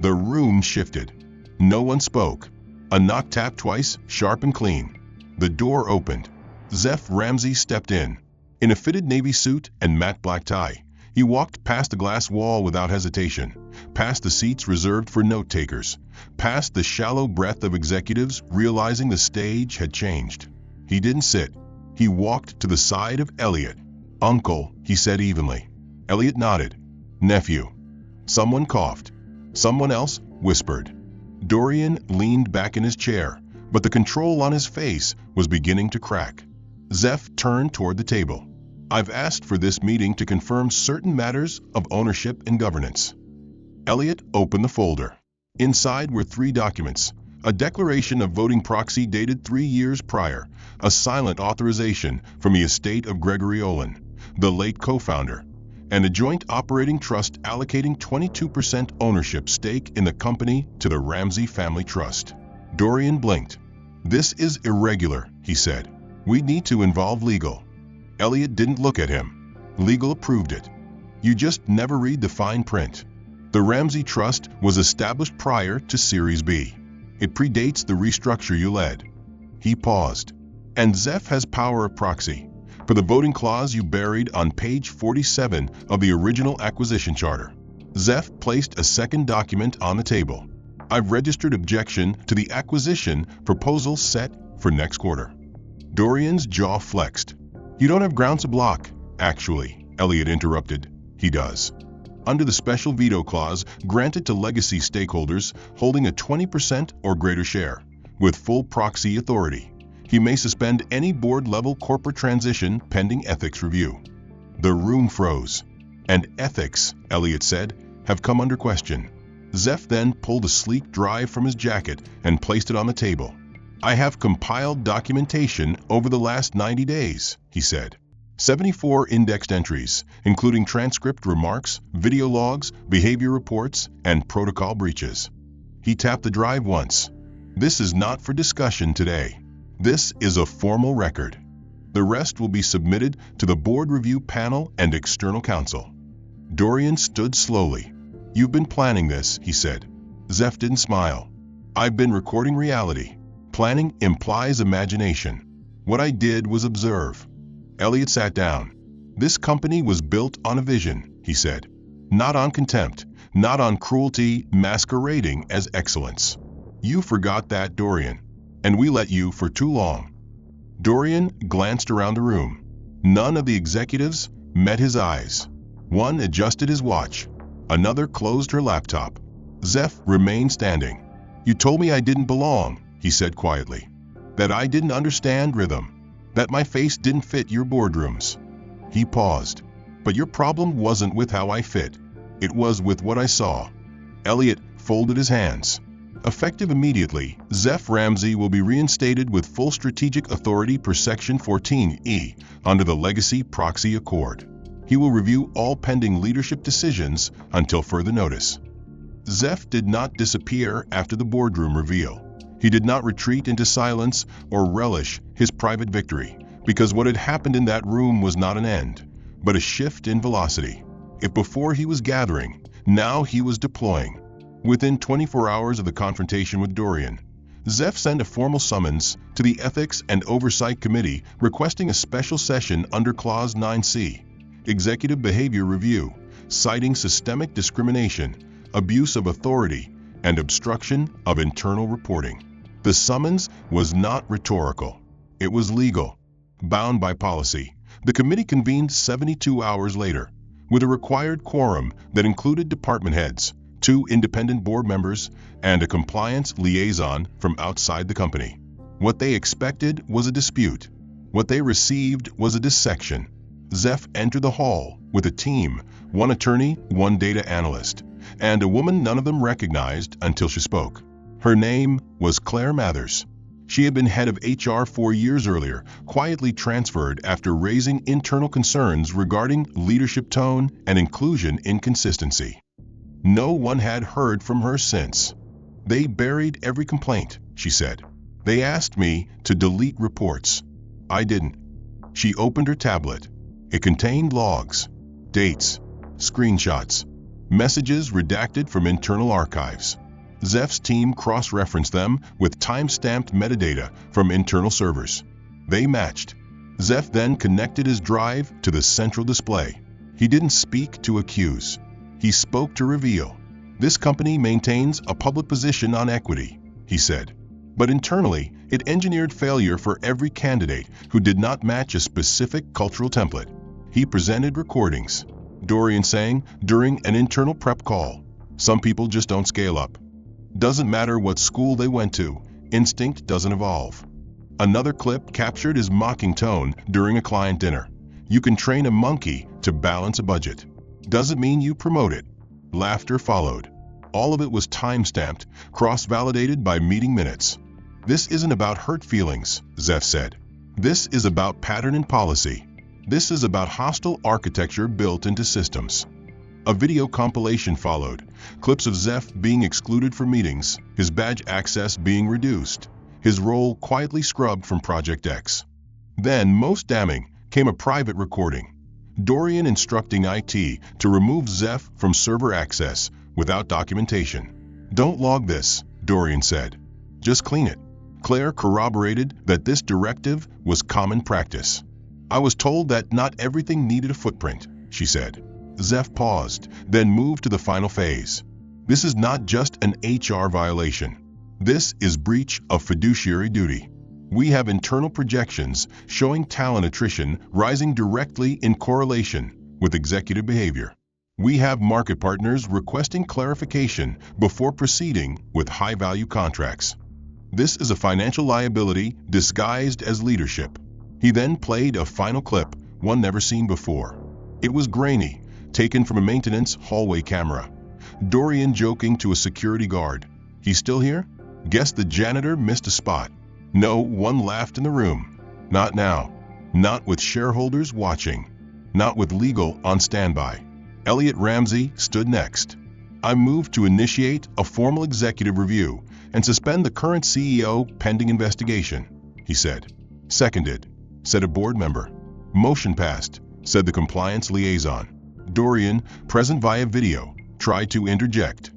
The room shifted. No one spoke. A knock tapped twice, sharp and clean. The door opened. Zeph Ramsey stepped in. In a fitted navy suit and matte black tie, he walked past the glass wall without hesitation, past the seats reserved for note-takers, past the shallow breath of executives realizing the stage had changed. He didn't sit. He walked to the side of Elliot. "Uncle," he said evenly. Elliot nodded. "Nephew." Someone coughed. Someone else whispered. Dorian leaned back in his chair, but the control on his face was beginning to crack. Zeph turned toward the table. "I've asked for this meeting to confirm certain matters of ownership and governance." Elliot opened the folder. Inside were 3 documents: a declaration of voting proxy dated 3 years prior, a silent authorization from the estate of Gregory Olin, the late co-founder, and a joint operating trust allocating 22% ownership stake in the company to the Ramsey Family Trust. Dorian blinked. "This is irregular," he said. "We need to involve legal." Elliot didn't look at him. "Legal approved it. You just never read the fine print. The Ramsey Trust was established prior to Series B. It predates the restructure you led." He paused. "And Zeph has power of proxy for the voting clause you buried on page 47 of the original acquisition charter." Zeph placed a second document on the table. "I've registered objection to the acquisition proposal set for next quarter." Dorian's jaw flexed. "You don't have grounds to block, actually," Elliot interrupted. "He does. Under the special veto clause granted to legacy stakeholders holding a 20% or greater share, with full proxy authority, he may suspend any board-level corporate transition pending ethics review." The room froze. "And ethics," Elliot said, "have come under question." Zeph then pulled a sleek drive from his jacket and placed it on the table. "I have compiled documentation over the last 90 days, he said. 74 indexed entries, including transcript remarks, video logs, behavior reports, and protocol breaches. He tapped the drive once. "This is not for discussion today. This is a formal record. The rest will be submitted to the board review panel and external counsel." Dorian stood slowly. "You've been planning this," he said. Wacth didn't smile. "I've been recording reality. Planning implies imagination. What I did was observe." Elliot sat down. "This company was built on a vision," he said. "Not on contempt, not on cruelty masquerading as excellence. You forgot that, Dorian. And we let you for too long." Dorian glanced around the room. None of the executives met his eyes. One adjusted his watch. Another closed her laptop. Wacth remained standing. "You told me I didn't belong," he said quietly. "That I didn't understand rhythm. That my face didn't fit your boardrooms." He paused. "But your problem wasn't with how I fit. It was with what I saw." Elliot folded his hands. "Effective immediately, Wacth Ramsey will be reinstated with full strategic authority per Section 14E under the Legacy Proxy Accord. He will review all pending leadership decisions until further notice." Wacth did not disappear after the boardroom reveal. He did not retreat into silence or relish his private victory, because what had happened in that room was not an end, but a shift in velocity. If before he was gathering, now he was deploying. Within 24 hours of the confrontation with Dorian, Wacth sent a formal summons to the Ethics and Oversight Committee requesting a special session under Clause 9C, Executive Behavior Review, citing systemic discrimination, abuse of authority, and obstruction of internal reporting. The summons was not rhetorical. It was legal. Bound by policy, the committee convened 72 hours later, with a required quorum that included department heads, 2 independent board members, and a compliance liaison from outside the company. What they expected was a dispute. What they received was a dissection. Wacth entered the hall with a team, 1 attorney, 1 data analyst, and a woman none of them recognized until she spoke. Her name was Claire Mathers. She had been head of HR 4 years earlier, quietly transferred after raising internal concerns regarding leadership tone and inclusion inconsistency. No one had heard from her since. "They buried every complaint," she said. "They asked me to delete reports. I didn't." She opened her tablet. It contained logs, dates, screenshots, messages redacted from internal archives. Wacth's team cross-referenced them with time-stamped metadata from internal servers. They matched. Wacth then connected his drive to the central display. He didn't speak to accuse. He spoke to reveal. "This company maintains a public position on equity," he said. But internally, it engineered failure for every candidate who did not match a specific cultural template. He presented recordings. Dorian saying during an internal prep call, "Some people just don't scale up. Doesn't matter what school they went to, instinct doesn't evolve." Another clip captured his mocking tone during a client dinner. "You can train a monkey to balance a budget. Doesn't mean you promote it." Laughter followed. All of it was time-stamped, cross-validated by meeting minutes. "This isn't about hurt feelings," Wacth said. "This is about pattern and policy. This is about hostile architecture built into systems." A video compilation followed, clips of Wacth being excluded from meetings, his badge access being reduced, his role quietly scrubbed from Project X. Then, most damning, came a private recording. Dorian instructing IT to remove Wacth from server access without documentation. "Don't log this," Dorian said. "Just clean it." Claire corroborated that this directive was common practice. "I was told that not everything needed a footprint," she said. Wacth paused, then moved to the final phase. "This is not just an HR violation. This is breach of fiduciary duty. We have internal projections showing talent attrition rising directly in correlation with executive behavior. We have market partners requesting clarification before proceeding with high-value contracts. This is a financial liability disguised as leadership." He then played a final clip, one never seen before. It was grainy, taken from a maintenance hallway camera. Dorian joking to a security guard, "He's still here? Guess the janitor missed a spot." No one laughed in the room. Not now. Not with shareholders watching. Not with legal on standby. Elliot Ramsey stood next. "I move to initiate a formal executive review and suspend the current CEO pending investigation," he said. "Seconded," said a board member. "Motion passed," said the compliance liaison. Dorian, present via video, tried to interject.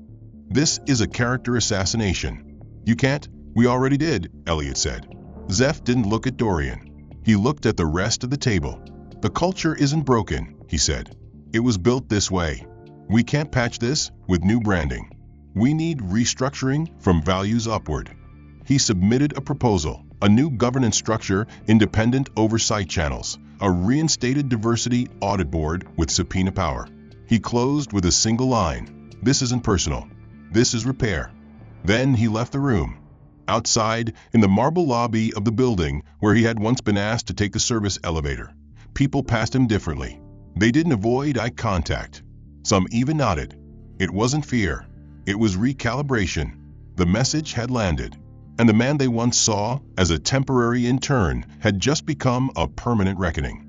"This is a character assassination." "You can't." "We already did," Elliot said. Zeph didn't look at Dorian. He looked at the rest of the table. "The culture isn't broken," he said. "It was built this way. We can't patch this with new branding. We need restructuring from values upward." He submitted a proposal, a new governance structure, independent oversight channels, a reinstated diversity audit board with subpoena power. He closed with a single line: "This isn't personal. This is repair." Then he left the room. Outside, in the marble lobby of the building where he had once been asked to take the service elevator, people passed him differently. They didn't avoid eye contact. Some even nodded. It wasn't fear. It was recalibration. The message had landed. And the man they once saw as a temporary intern had just become a permanent reckoning.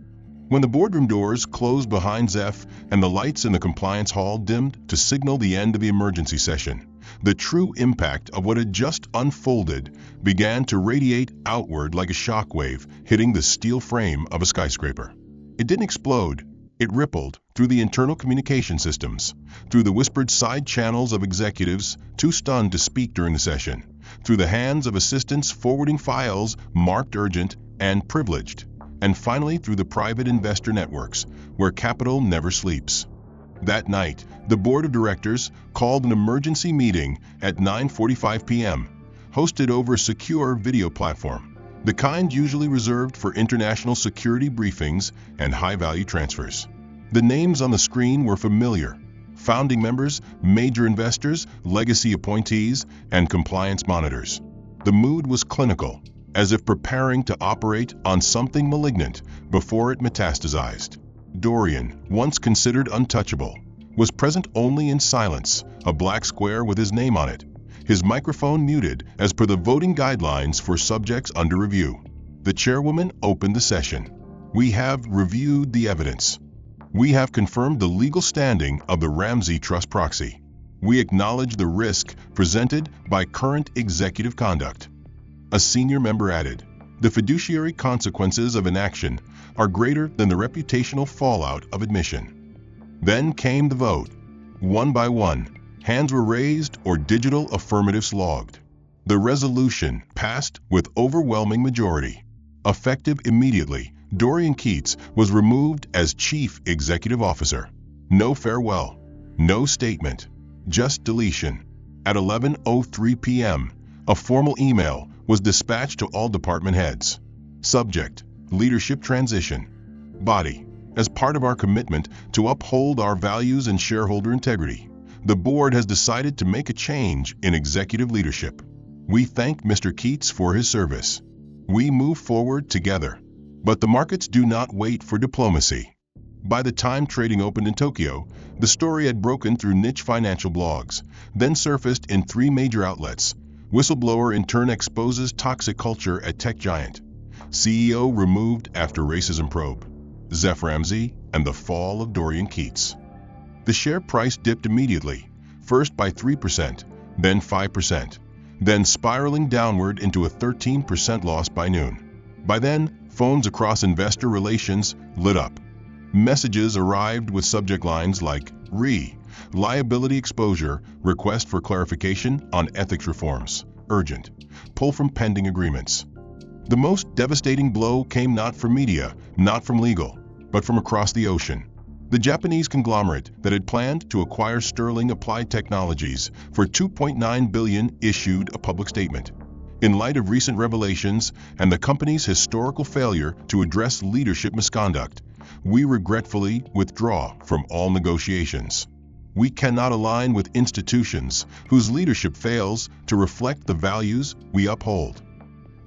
When the boardroom doors closed behind Zeph and the lights in the compliance hall dimmed to signal the end of the emergency session, the true impact of what had just unfolded began to radiate outward like a shockwave hitting the steel frame of a skyscraper. It didn't explode. It rippled through the internal communication systems, through the whispered side channels of executives too stunned to speak during the session, through the hands of assistants forwarding files marked urgent and privileged, and finally through the private investor networks where capital never sleeps. That night, the board of directors called an emergency meeting at 9:45 p.m., hosted over a secure video platform, the kind usually reserved for international security briefings and high-value transfers. The names on the screen were familiar: founding members, major investors, legacy appointees, and compliance monitors. The mood was clinical, as if preparing to operate on something malignant before it metastasized. Dorian, once considered untouchable, was present only in silence, a black square with his name on it, his microphone muted as per the voting guidelines for subjects under review. The chairwoman opened the session. "We have reviewed the evidence. We have confirmed the legal standing of the Ramsey Trust proxy. We acknowledge the risk presented by current executive conduct." A senior member added, "The fiduciary consequences of inaction are greater than the reputational fallout of admission." Then came the vote. One by one, hands were raised or digital affirmatives logged. The resolution passed with overwhelming majority. Effective immediately, Dorian Keats was removed as Chief Executive Officer. No farewell, no statement, just deletion. At 11:03 p.m., a formal email was dispatched to all department heads. Subject: leadership transition. Body: as part of our commitment to uphold our values and shareholder integrity, the board has decided to make a change in executive leadership. We thank Mr. Keats for his service. We move forward together. But the markets do not wait for diplomacy. By the time trading opened in Tokyo, the story had broken through niche financial blogs, then surfaced in 3 major outlets. Whistleblower Intern exposes toxic culture at tech giant. CEO removed after racism probe. Zeph Ramsey and the fall of Dorian Keats. The share price dipped immediately, first by 3%, then 5%, then spiraling downward into a 13% loss by noon. By then, phones across investor relations lit up. Messages arrived with subject lines like liability exposure, request for clarification on ethics reforms, urgent, pull from pending agreements. The most devastating blow came not from media, not from legal, but from across the ocean. The Japanese conglomerate that had planned to acquire Sterling Applied Technologies for $2.9 billion issued a public statement. In light of recent revelations and the company's historical failure to address leadership misconduct, we regretfully withdraw from all negotiations. We cannot align with institutions whose leadership fails to reflect the values we uphold.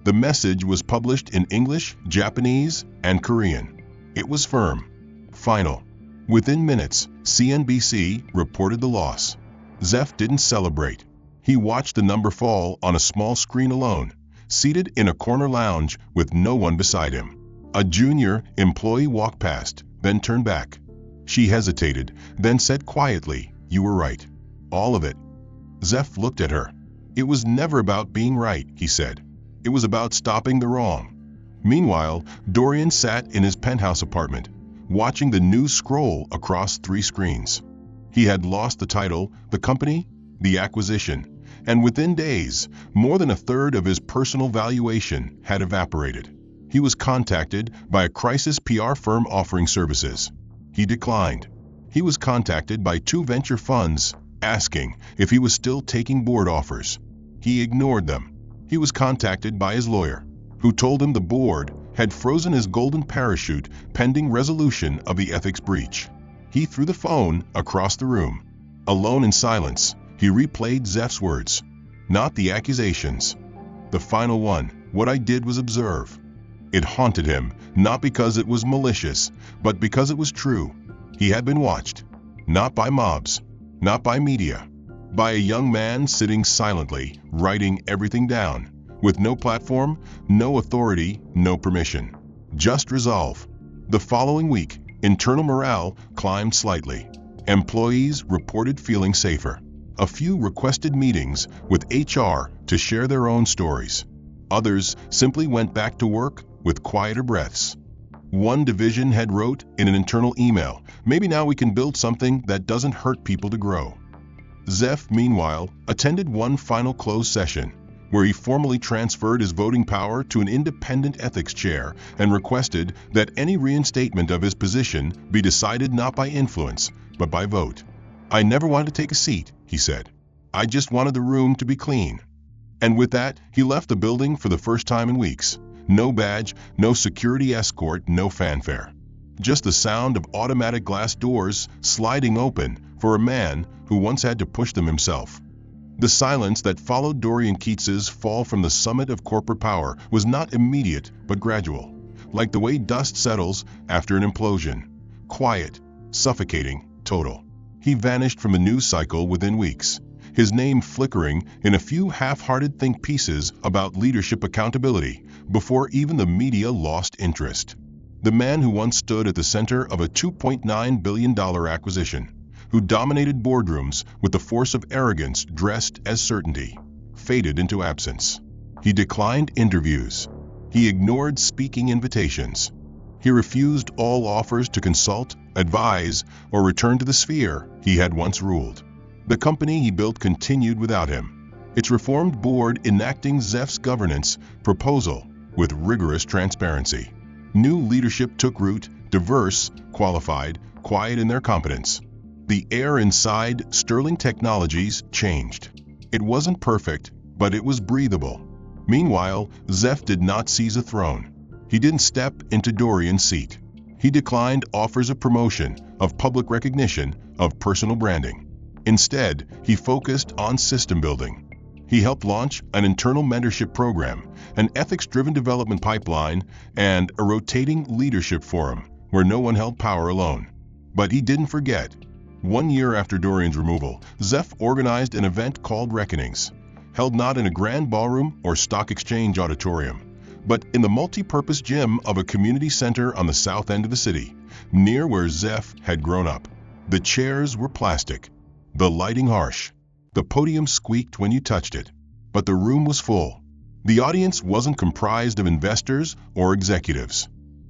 The message was published in English, Japanese, and Korean. It was firm, final. Within minutes, CNBC reported the loss. Zeph didn't celebrate. He watched the number fall on a small screen alone, seated in a corner lounge with no one beside him. A junior employee walked past, then turned back. She hesitated, then said quietly, "You were right. All of it." Zeph looked at her. "It was never about being right," he said. "It was about stopping the wrong." Meanwhile, Dorian sat in his penthouse apartment, watching the news scroll across 3 screens. He had lost the title, the company, the acquisition, and within days, more than a third of his personal valuation had evaporated. He was contacted by a crisis PR firm offering services. He declined. He was contacted by 2 venture funds asking if he was still taking board offers. He ignored them. He was contacted by his lawyer, who told him the board had frozen his golden parachute pending resolution of the ethics breach. He threw the phone across the room. Alone in silence, he replayed Zeph's words, not the accusations. The final one, what I did was observe. It haunted him, not because it was malicious, but because it was true. He had been watched, not by mobs, not by media, by a young man sitting silently, writing everything down, with no platform, no authority, no permission. Just resolve. The following week, internal morale climbed slightly. Employees reported feeling safer. A few requested meetings with HR to share their own stories. Others simply went back to work with quieter breaths. One division head wrote in an internal email, maybe now we can build something that doesn't hurt people to grow. Zeph, meanwhile, attended one final closed session, where he formally transferred his voting power to an independent ethics chair and requested that any reinstatement of his position be decided not by influence, but by vote. I never wanted to take a seat, he said. I just wanted the room to be clean. And with that, he left the building for the first time in weeks. No badge, no security escort, no fanfare. Just the sound of automatic glass doors sliding open for a man who once had to push them himself. The silence that followed Dorian Keats's fall from the summit of corporate power was not immediate but gradual, like the way dust settles after an implosion. Quiet, suffocating, total. He vanished from the news cycle within weeks, his name flickering in a few half-hearted think pieces about leadership accountability before even the media lost interest. The man who once stood at the center of a $2.9 billion acquisition, who dominated boardrooms with the force of arrogance dressed as certainty, faded into absence. He declined interviews. He ignored speaking invitations. He refused all offers to consult, advise, or return to the sphere he had once ruled. The company he built continued without him, its reformed board enacting Zeph's governance proposal with rigorous transparency. New leadership took root, diverse, qualified, quiet in their competence. The air inside Sterling Technologies changed. It wasn't perfect, but it was breathable. Meanwhile, Zeph did not seize a throne. He didn't step into Dorian's seat. He declined offers of promotion, of public recognition, of personal branding. Instead, he focused on system building. He helped launch an internal mentorship program, an ethics-driven development pipeline, and a rotating leadership forum where no one held power alone. But he didn't forget. 1 year after Dorian's removal, Zeph organized an event called Reckonings, held not in a grand ballroom or stock exchange auditorium, but in the multi-purpose gym of a community center on the south end of the city, near where Zeph had grown up. The chairs were plastic, the lighting harsh. The podium squeaked when you touched it, but the room was full. The audience wasn't comprised of investors or executives.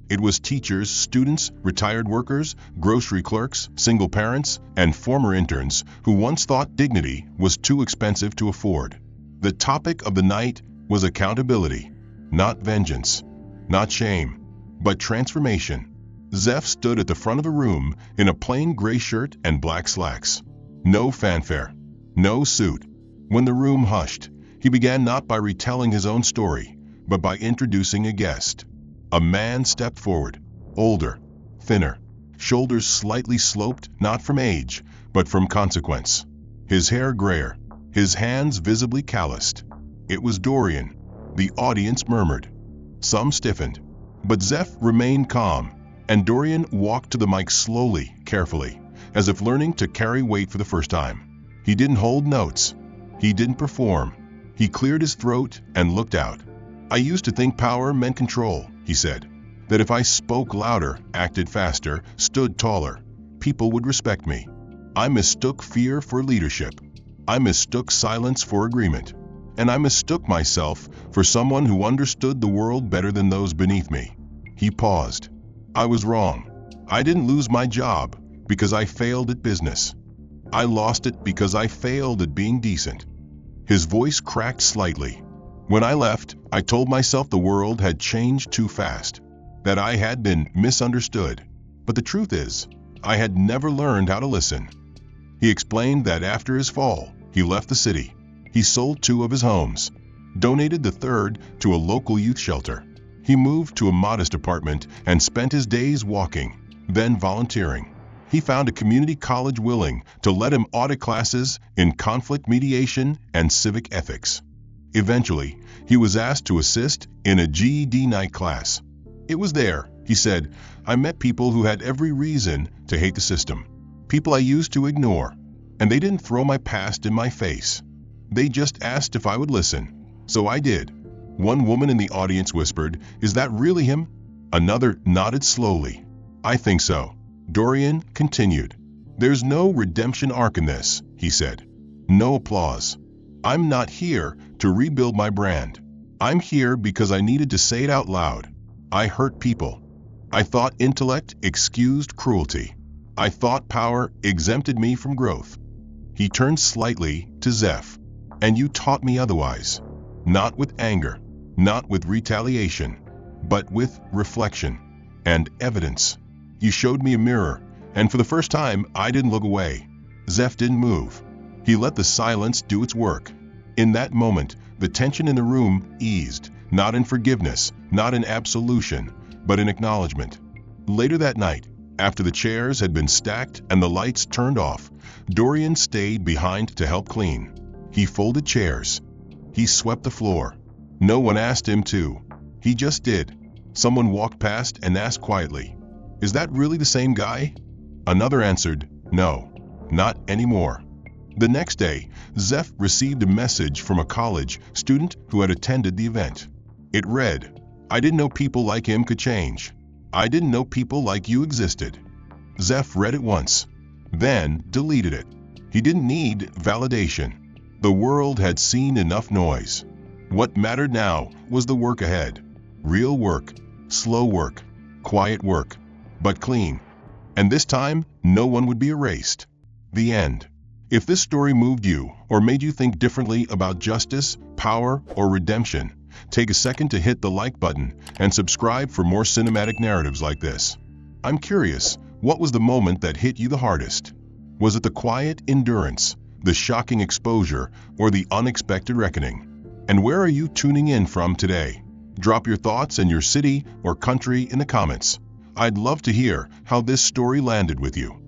It was teachers, students, retired workers, grocery clerks, single parents, and former interns who once thought dignity was too expensive to afford. The topic of the night was accountability, not vengeance, not shame, but transformation. Zeph stood at the front of the room in a plain gray shirt and black slacks. No fanfare, no suit. When the room hushed, he began not by retelling his own story, but by introducing a guest. A man stepped forward, older, thinner, shoulders slightly sloped not from age, but from consequence. His hair grayer, his hands visibly calloused. It was Dorian. The audience murmured. Some stiffened, but Zeph remained calm, and Dorian walked to the mic slowly, carefully, as if learning to carry weight for the first time. He didn't hold notes. He didn't perform. He cleared his throat and looked out. I used to think power meant control, he said. That if I spoke louder, acted faster, stood taller, people would respect me. I mistook fear for leadership. I mistook silence for agreement. And I mistook myself for someone who understood the world better than those beneath me. He paused. I was wrong. I didn't lose my job because I failed at business. I lost it because I failed at being decent." His voice cracked slightly. "When I left, I told myself the world had changed too fast, that I had been misunderstood. But the truth is, I had never learned how to listen." He explained that after his fall, he left the city. He sold 2 of his homes, donated the third to a local youth shelter. He moved to a modest apartment and spent his days walking, then volunteering. He found a community college willing to let him audit classes in conflict mediation and civic ethics. Eventually, he was asked to assist in a GED night class. "It was there," he said, "I met people who had every reason to hate the system. People I used to ignore. And they didn't throw my past in my face. They just asked if I would listen. So I did." One woman in the audience whispered, "Is that really him?" Another nodded slowly. "I think so." Dorian continued, "There's no redemption arc in this," he said. "No applause. I'm not here to rebuild my brand. I'm here because I needed to say it out loud. I hurt people. I thought intellect excused cruelty. I thought power exempted me from growth." He turned slightly to Zeph. "And you taught me otherwise. Not with anger, not with retaliation, but with reflection and evidence. You showed me a mirror, and for the first time, I didn't look away." Zeph didn't move. He let the silence do its work. In that moment, the tension in the room eased, not in forgiveness, not in absolution, but in acknowledgement. Later that night, after the chairs had been stacked and the lights turned off, Dorian stayed behind to help clean. He folded chairs. He swept the floor. No one asked him to. He just did. Someone walked past and asked quietly, "Is that really the same guy?" Another answered, "No, not anymore." The next day, Zeph received a message from a college student who had attended the event. It read, "I didn't know people like him could change. I didn't know people like you existed." Zeph read it once, then deleted it. He didn't need validation. The world had seen enough noise. What mattered now was the work ahead. Real work, slow work, quiet work, but clean. And this time, no one would be erased. The end. If this story moved you or made you think differently about justice, power, or redemption, take a second to hit the like button and subscribe for more cinematic narratives like this. I'm curious, what was the moment that hit you the hardest? Was it the quiet endurance, the shocking exposure, or the unexpected reckoning? And where are you tuning in from today? Drop your thoughts and your city or country in the comments. I'd love to hear how this story landed with you.